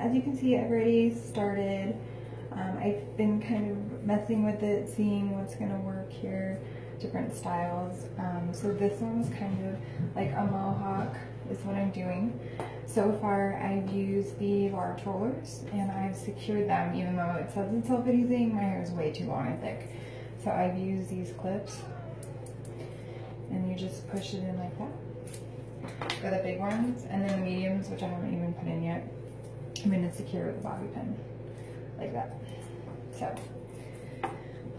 as you can see, I've already started. I've been kind of messing with it, seeing what's gonna work here, different styles. So this one's kind of like a mohawk is what I'm doing. So far I've used the Velcro Rollers and I've secured them, even though it says it's self-adhesing, my hair is way too long and thick. So I've used these clips and you just push it in like that for the big ones, and then the mediums, which I haven't even put in yet, I'm going to secure with a bobby pin like that. So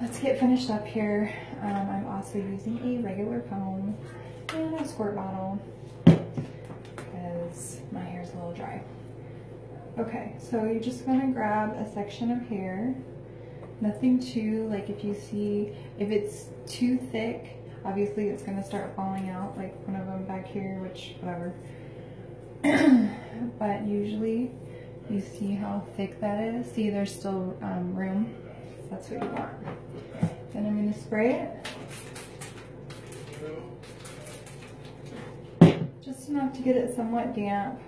let's get finished up here. I'm also using a regular comb and a squirt bottle because my hair is a little dry. Okay, so you're just going to grab a section of hair. Nothing too, like if it's too thick, obviously it's going to start falling out, like one of them back here, which, whatever. But usually you see how thick that is. See, there's still room. That's what you want. Then I'm going to spray it. Just enough to get it somewhat damp.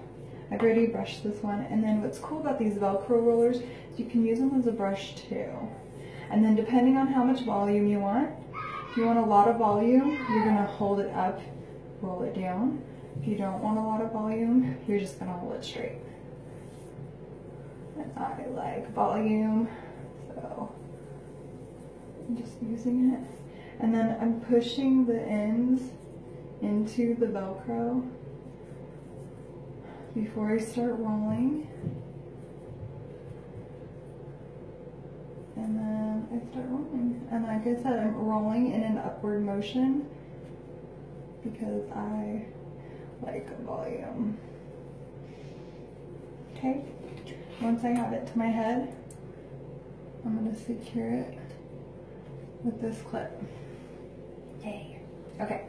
I've already brushed this one. And then what's cool about these Velcro rollers is you can use them as a brush too. And then depending on how much volume you want, if you want a lot of volume, you're going to hold it up, roll it down. If you don't want a lot of volume, you're just going to hold it straight. And I like volume, so I'm just using it. And then I'm pushing the ends into the Velcro before I start rolling. And then I start rolling. And like I said, I'm rolling in an upward motion because I like volume. Okay, once I have it to my head, I'm going to secure it with this clip. Yay. Okay,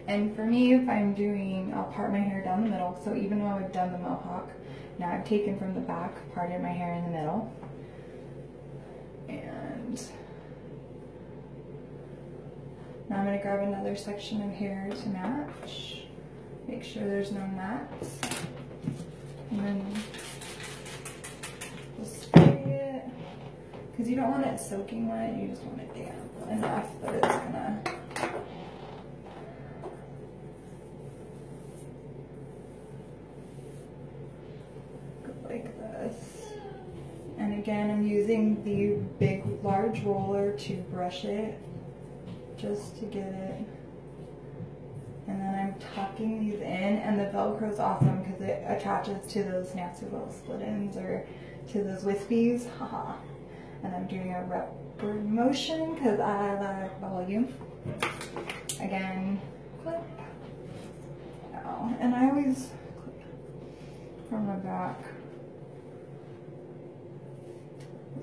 and for me, if I'm doing, I'll part my hair down the middle. So even though I've done the mohawk, now I've taken from the back, parted my hair in the middle. And now I'm going to grab another section of hair to match. Make sure there's no knots. And then just spray it. Because you don't want it soaking wet, you just want it damp enough that it's gonna go like this. And again, I'm using the big, large roller to brush it, just to get it. And then I'm tucking these in, and the Velcro is awesome because it attaches to those nasty little split ends or to those wispies. Haha. And I'm doing a upward motion because I like volume. Again, clip. Oh, and I always clip from the back.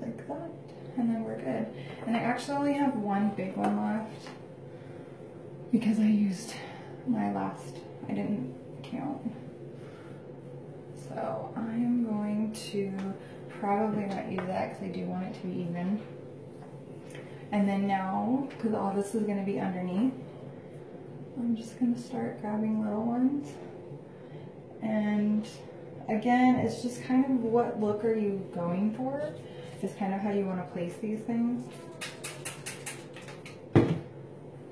Like that, and then we're good. And I actually only have one big one left because I used my last, I didn't count. So I am going to probably not use that because I do want it to be even. And then now, because all this is going to be underneath, I'm just going to start grabbing little ones. And again, it's just kind of what look are you going for? Is kind of how you want to place these things.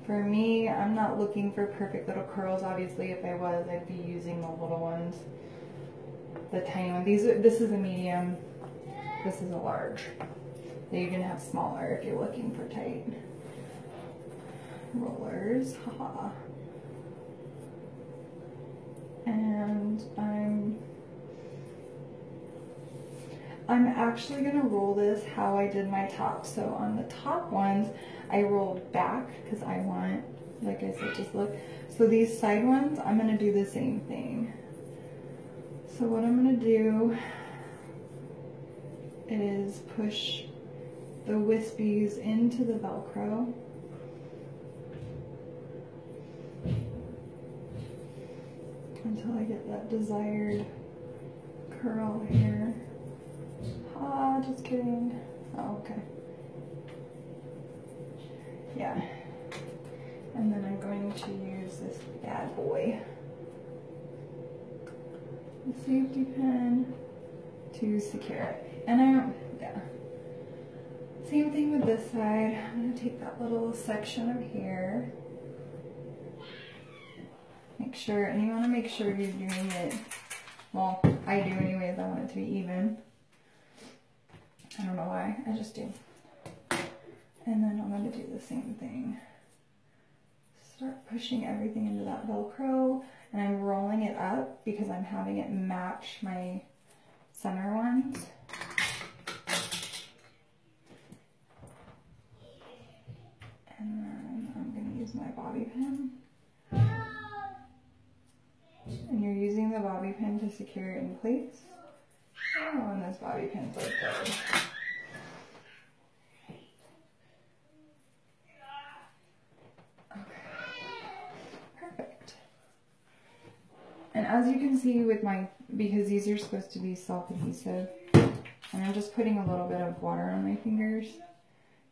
For me, I'm not looking for perfect little curls. Obviously, if I was, I'd be using the little ones, the tiny one. This is a medium. This is a large. You can have smaller if you're looking for tight rollers. Haha. And I'm actually gonna roll this how I did my top. So on the top ones, I rolled back because I want, like I said, just look. So these side ones, I'm gonna do the same thing. So what I'm gonna do is push the wispies into the Velcro. Until I get that desired curl here. Ah, just kidding. Oh, okay. Yeah. And then I'm going to use this bad boy, the safety pin, to secure it. And yeah. Same thing with this side. I'm going to take that little section of hair. Make sure, and you want to make sure you're doing it, well, I do anyways, I want it to be even. I don't know why, I just do. And then I'm going to do the same thing. Start pushing everything into that Velcro, and I'm rolling it up because I'm having it match my center ones. And then I'm going to use my bobby pin. And you're using the bobby pin to secure it in place. Oh, and this bobby pin's like good. Okay. Perfect. And as you can see with my, because these are supposed to be self-adhesive, and I'm just putting a little bit of water on my fingers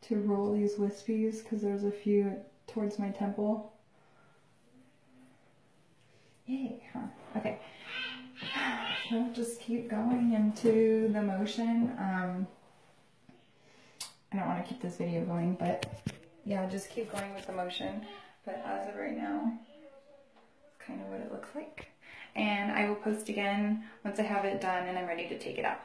to roll these wispies, because there's a few towards my temple. Yay, huh? Okay. So just keep going into the motion. I don't want to keep this video going, but yeah, just keep going with the motion. But as of right now, it's kind of what it looks like. And I will post again once I have it done and I'm ready to take it out.